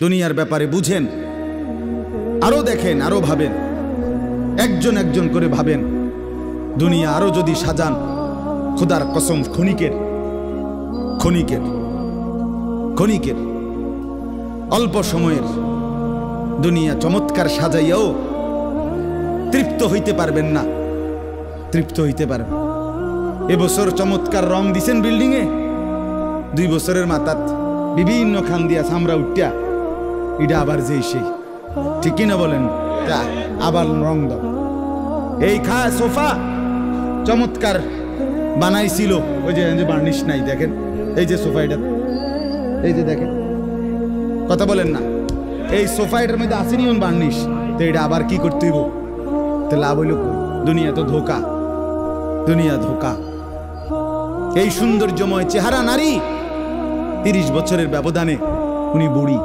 দুনিয়ার ব্যাপারে বুঝেন, আরো দেখেন, আরো ভাবেন, একজন একজন করে ভাবেন। দুনিয়া আরো যদি সাজান, খোদার কসম ক্ষণিকের ক্ষণিকের ক্ষণিকের অল্প সময়ের দুনিয়া চমৎকার সাজাইয়াও তৃপ্ত হইতে পারবেন না, তৃপ্ত হইতে পারবেন। এবছর চমৎকার রং দিছেন বিল্ডিংয়ে, 2 বছরের মাথাত বিভিন্ন খান দিয়া চামড়া উঠিয়া এটা আবার যেই সেই, ঠিক কিনা বলেন? আবার রং দাও। এই সোফা চমৎকার বানাইছিল, ওই যে বার্নিশ নাই, দেখেন এই যে সোফা, এটা এই যে দেখেন, কথা বলেন না, এই সোফা এটার মধ্যে আসেনি বার্নিশ, তো এটা আবার কি করতে হইব? তো লাভ হইল, দুনিয়া তো ধোকা, দুনিয়া ধোকা। এই সৌন্দর্যময় চেহারা নারী 30 বছরের ব্যবধানে উনি বুড়ি,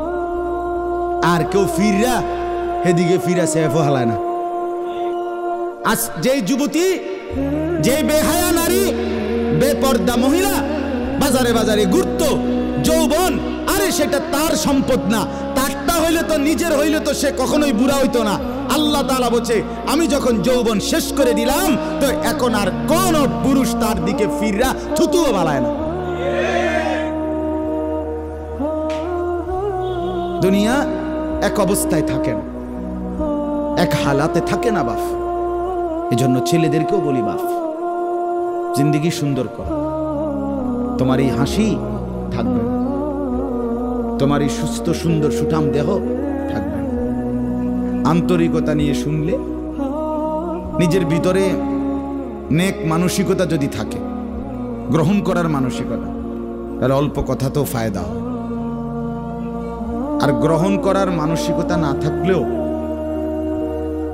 আর কেউ ফিররা এদিকে ফিরা সেফও হালায় না। আজ যে যুবতী, যে বেহায়া নারী, বেপর্দা মহিলা বাজারে বাজারে ঘুরতো, যৌবন, আরে সেটা তার সম্পদ না, তারটা হইলে তো নিজের হইলে তো সে কখনোই বুড়া হইতো না। আল্লাহ তাআলা বলছে, আমি যখন যৌবন শেষ করে দিলাম, তো এখন আর কোন পুরুষ তার দিকে ফিররা থুতুও বালায় না। দুনিয়া এক অবস্থায় থাকে না, এক হালাতে থাকে না বাপ। এজন্য ছেলেদেরকেও বলি, বাপ জিন্দেগি সুন্দর কর। তোমার এই হাসি থাকবে, তোমার এই সুস্থ সুন্দর সুঠাম দেহ থাকবে। আন্তরিকতা নিয়ে শুনলে, নিজের ভিতরে নেক মানসিকতা যদি থাকে, গ্রহণ করার মানসিকতা, তাহলে অল্প কথাতেও ফায়দা হয়। আর গ্রহণ করার মানসিকতা না থাকলেও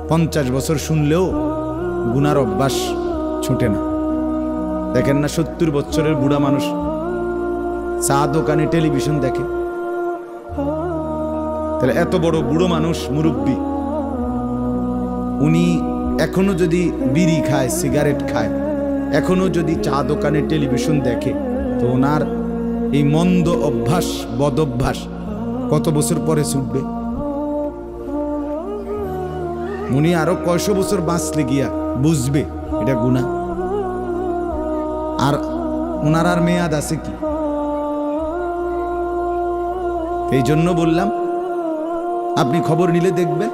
50 বছর শুনলেও গুনার অভ্যাস ছুটে না। দেখেন না, 70 বছরের বুড়া মানুষ চা দোকানে টেলিভিশন দেখে, তাহলে এত বড় বুড়ো মানুষ, মুরব্বী, উনি এখনো যদি বিড়ি খায়, সিগারেট খায়, এখনো যদি চা দোকানে টেলিভিশন দেখে, তো ওনার এই মন্দ অভ্যাস, বদ অভ্যাস কত বছর পরে ছুটবে? উনি আরো কয়শো বছর বাঁচলে গিয়া বুঝবে এটা গুনাহ। আর ওনার আর মেয়াদ আছে কি? এই জন্য বললাম, আপনি খবর নিলে দেখবেন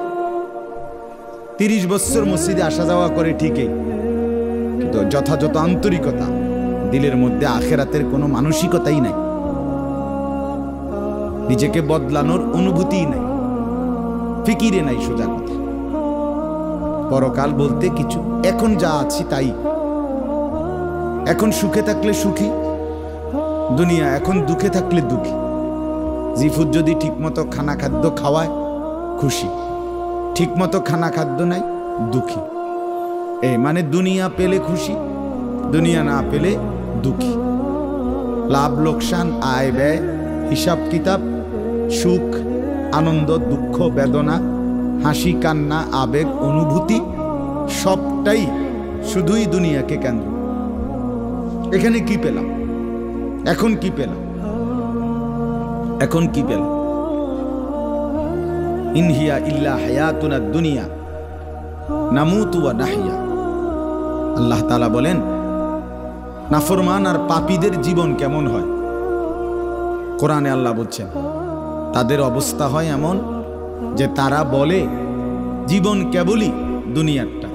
30 বছর মসজিদে আসা যাওয়া করে ঠিকই, কিন্তু যথাযথ আন্তরিকতা, দিলের মধ্যে আখেরাতের কোনো মানসিকতাই নাই, নিজেকে বদলানোর অনুভূতিই নাই, ফিকিরে নাই। সোজা কথা, পরকাল বলতে কিছু, এখন যা আছি তাই। এখন সুখে থাকলে সুখী দুনিয়া, এখন দুঃখে থাকলে দুঃখী। জিফুত যদি ঠিকমতো খানা খাদ্য খাওয়ায় খুশি, ঠিকমতো খানা খাদ্য নাই দুঃখী। মানে দুনিয়া পেলে খুশি, দুনিয়া না পেলে দুঃখী। লাভ লোকসান, আয় ব্যয়, হিসাব কিতাব, সুখ আনন্দ, দুঃখ বেদনা, হাসি কান্না, আবেগ অনুভূতি, সবটাই শুধুই দুনিয়াকে কেন্দ্র। এখানে কি পেলাম, এখন কি পেলাম, এখন কি পেলাম? ইনহিয়া ইল্লা হায়াতুনা দুনিয়া নামুতু ওয়া নাহইয়া। আল্লাহ তাআলা বলেন, নাফরমান আর পাপীদের জীবন কেমন হয়? কোরআনে আল্লাহ বলছেন, তাদের অবস্থা হয় এমন যে তারা বলে জীবন কেবলই দুনিয়ারটা,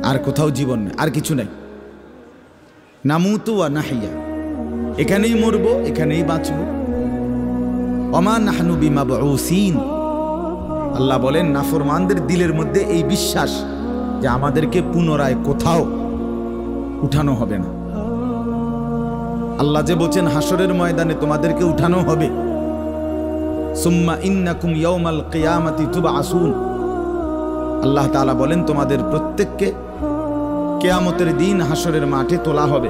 আর কোথাও জীবন নেই, আর কিছু নাই। নামুতু ওয়া নাহইয়া, এখানেই মরব, এখানেই বাঁচব। ওমা নাহনু বিমাবউসিন। আল্লাহ বলেন, নাফরমানদের দিলের মধ্যে এই বিশ্বাস যে আমাদেরকে পুনরায় কোথাও উঠানো হবে না। আল্লাহ যে বলছেন হাসরের ময়দানে তোমাদেরকে উঠানো হবে, সুম্মা ইন্নাকুম ইয়াউমাল কিয়ামাতি তুবআসুন। আল্লাহ তাআলা বলেন, তোমাদের প্রত্যেককে কিয়ামতের দিন হাসরের মাঠে তোলা হবে।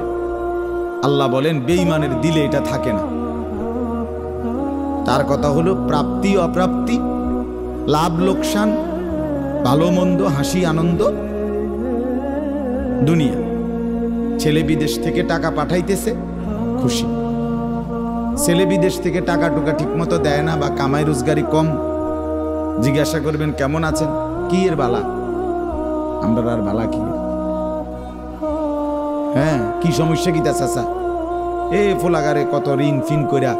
আল্লাহ বলেন, বেঈমানের দিলে এটা থাকে না। তার কথা হলো প্রাপ্তি অপ্রাপ্তি, লাভ লোকসান, ভালো মন্দ, হাসি আনন্দ, দুনিয়া। ছেলে বিদেশ থেকে টাকা পাঠাইতেছে, খুশি। ছেলে বিদেশ থেকে টাকা টুকা ঠিক মতো দেয় না বা কামাই রোজগারি কম, জিজ্ঞাসা করবেন কেমন আছেন, কি এর বালা? আমরা আর বালা কি? হ্যাঁ, কি সমস্যা কি তা চাচা? ফোলাগারে কত ঋণ ফিন কইরা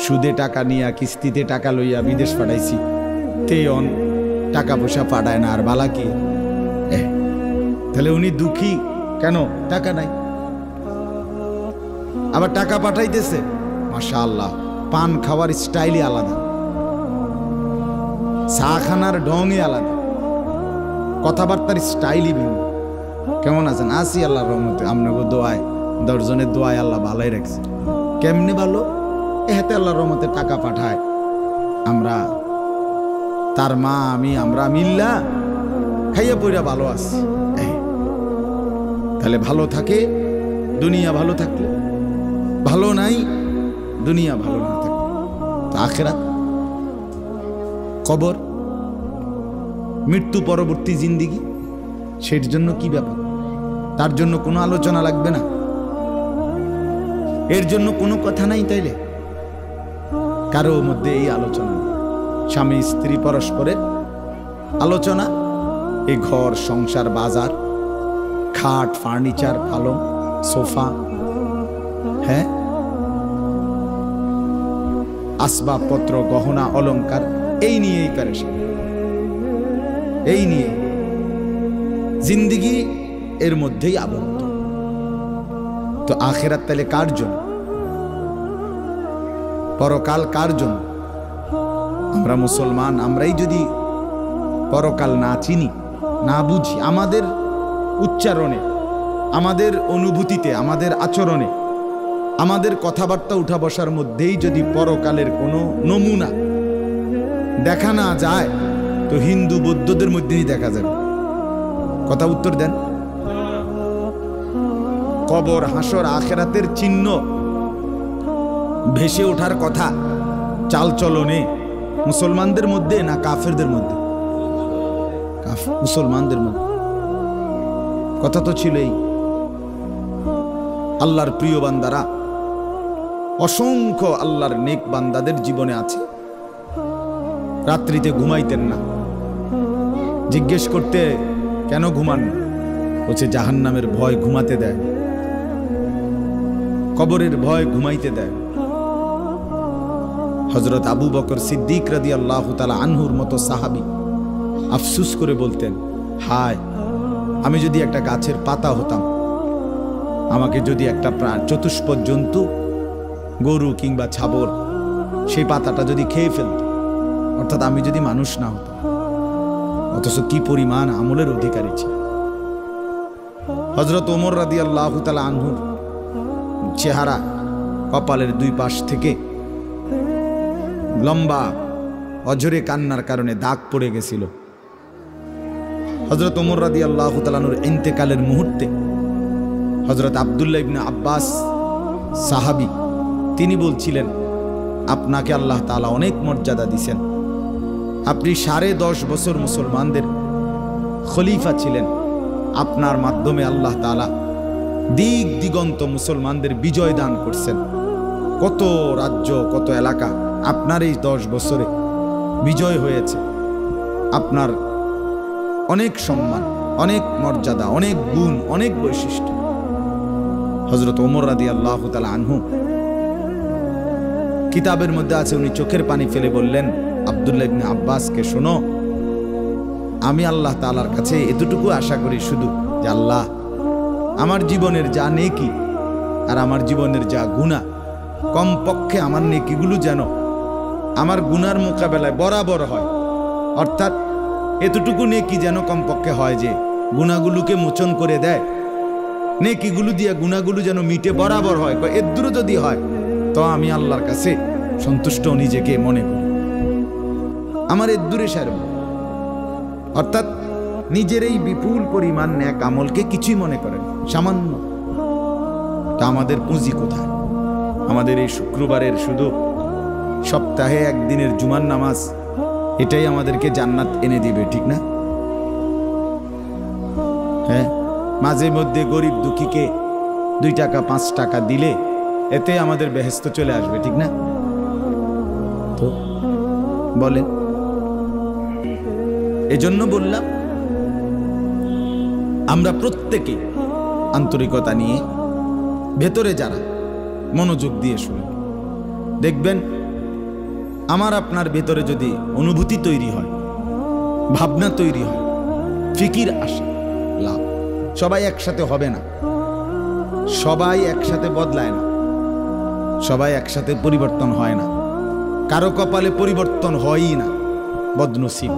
সুদে টাকা নিয়া কিস্তিতে টাকা লইয়া বিদেশ পাঠাইছি, তেয়ন টাকা পয়সা পাঠায় না, আর বালা কি? তাহলে উনি দুঃখী কেন? টাকা নাই। আবার টাকা পাঠাইতেছে, মাশাআল্লাহ, পান খাওয়ার স্টাইলই আলাদা, চা খানার ঢংই আলাদা, কথাবার্তার স্টাইলই ভিন্ন। কেমন আছেন? আসি আল্লাহর রহমতে, আপনাকে দোয়ায়, 10 জনের দোয়ায় আল্লাহ ভালোই রাখছে। কেমনে ভালো? এতে আল্লাহর রহমতে টাকা পাঠায়, আমরা তার মা আমি আমরা মিল্লা খাইয়া পইরা ভালো আছি। তাহলে ভালো থাকে দুনিয়া, ভালো থাকলে ভালো নাই দুনিয়া, ভালো না থাকলে তো আখিরাত, কবর, মৃত্যু পরবর্তী জিন্দিগি, সেটার জন্য কি ব্যাপার? তার জন্য কোনো আলোচনা লাগবে না, এর জন্য কোনো কথা নাই। তাইলে কারো মধ্যে এই আলোচনা, স্বামী স্ত্রী পরস্পরের আলোচনা, এই ঘর সংসার বাজার, খাট ফার্নিচার পালং সোফা, হ্যাঁ, আসবাবপত্র গহনা অলংকার, এই নিয়েই পেরেশান, এই নিয়ে জিন্দিগি এর মধ্যেই আবদ্ধ। তো আখিরাত তাহলে কার জন্য? পরকাল কার জন্য? আমরা মুসলমান, আমরাই যদি পরকাল না চিনি, না বুঝি, আমাদের উচ্চারণে, আমাদের অনুভূতিতে, আমাদের আচরণে, আমাদের কথাবার্তা উঠা বসার মধ্যেই যদি পরকালের কোনো নমুনা দেখা না যায়, তো হিন্দু বৌদ্ধদের মধ্যেই দেখা যাবে। কথা উত্তর দেন। কবর হাসর আখিরাতের চিহ্ন ভেসে ওঠার কথা চালচলনে মুসলমানদের মধ্যে না কাফেরদের মধ্যে? মুসলমানদের মধ্যে। কথা তো ছিলই। আল্লাহর প্রিয় বান্দারা, অসংখ্য আল্লাহর নেক বান্দাদের জীবনে আছে রাত্রিতে ঘুমাইতেন না। জিজ্ঞেস করতে কেন ঘুমান না? বলছে জাহান্নামের ভয় ঘুমাতে দেয়, কবরের ভয় ঘুমাইতে দেয়। হযরত আবু বকর সিদ্দিক রাদিয়াল্লাহু তাআলা আনহুর মতো সাহাবী আফসোস করে বলতেন, হায়, আমি যদি একটা গাছের পাতা হতাম, আমাকে যদি একটা চতুষ্পদ জন্তু, গরু কিংবা ছাগল, সেই পাতাটা যদি খেয়ে ফেলত, অর্থাৎ আমি যদি মানুষ না হতাম। অথচ কি পরিমাণ আমলের অধিকারী ছিল। হযরত ওমর রাদিয়াল্লাহু তাআলা আনহুর চেহারা, কপালের দুই পাশ থেকে লম্বা অঝরে কান্নার কারণে দাগ পড়ে গেছিল। হযরত ওমর রাদিয়াল্লাহু তাআলা আনহুর ইন্তেকালের মুহূর্তে হযরত আব্দুল্লাহ ইবনে আব্বাস সাহাবী, তিনি বলছিলেন, আপনাকে আল্লাহ তাআলা অনেক মর্যাদা দিয়েছেন, আপনি 10.5 বছর মুসলমানদের খলিফা ছিলেন, আপনার মাধ্যমে আল্লাহ তাআলা দিক দিগন্ত মুসলমানদের বিজয় দান করছেন। কত রাজ্য, কত এলাকা আপনার এই 10 বছরে বিজয় হয়েছে। আপনার অনেক সম্মান, অনেক মর্যাদা, অনেক গুণ, অনেক বৈশিষ্ট্য। হযরত ওমর রাদিয়াল্লাহু তাআলা আনহু, কিতাবের মধ্যে আছে, উনি চোখের পানি ফেলে বললেন আব্দুল্লাহ ইবনে আব্বাসকে, শোনো, আমি আল্লাহ তাআলার কাছে এতটুকু আশা করি শুধু যে, আল্লাহ, আমার জীবনের যা নেকি আর আমার জীবনের যা গুনাহ, কমপক্ষে আমার নেকিগুলো যেন আমার গুনার মোকাবেলায় বরাবর হয়। অর্থাৎ এতটুকু নেকি যেন কমপক্ষে হয় যে গুনাহগুলোকে মোচন করে দেয়, নেকিগুলো দিয়ে গুনাহগুলো যেন মিটে বরাবর হয়। এদুরও যদি হয় তো আমি আল্লাহর কাছে সন্তুষ্ট নিজেকে মনে করি, আমার এদুরে সারব। অর্থাৎ নিজের এই বিপুল পরিমাণ নেক আমলকে কিছুই মনে করেন, সামান্য। তা আমাদের পুঁজি কোথায়? আমাদের এই শুক্রবারের শুধু সপ্তাহে একদিনের জুমার নামাজ, এটাই আমাদেরকে জান্নাত এনে দিবে, ঠিক না? হ্যাঁ, মাঝে মধ্যে গরিব দুঃখীকে 2 টাকা 5 টাকা দিলে এতে আমাদের বেহেশত চলে আসবে, ঠিক না? তো বলেন, এজন্য বললাম আমরা প্রত্যেকে আন্তরিকতা নিয়ে ভেতরে যারা মনোযোগ দিয়ে শুনে দেখবেন, আমার আপনার ভেতরে যদি অনুভূতি তৈরি হয়, ভাবনা তৈরি হয়, ফিকির আসে, লাভ। সবাই একসাথে হবে না, সবাই একসাথে বদলায় না, সবাই একসাথে পরিবর্তন হয় না, কারো কপালে পরিবর্তন হয়ই না, বদনসিব।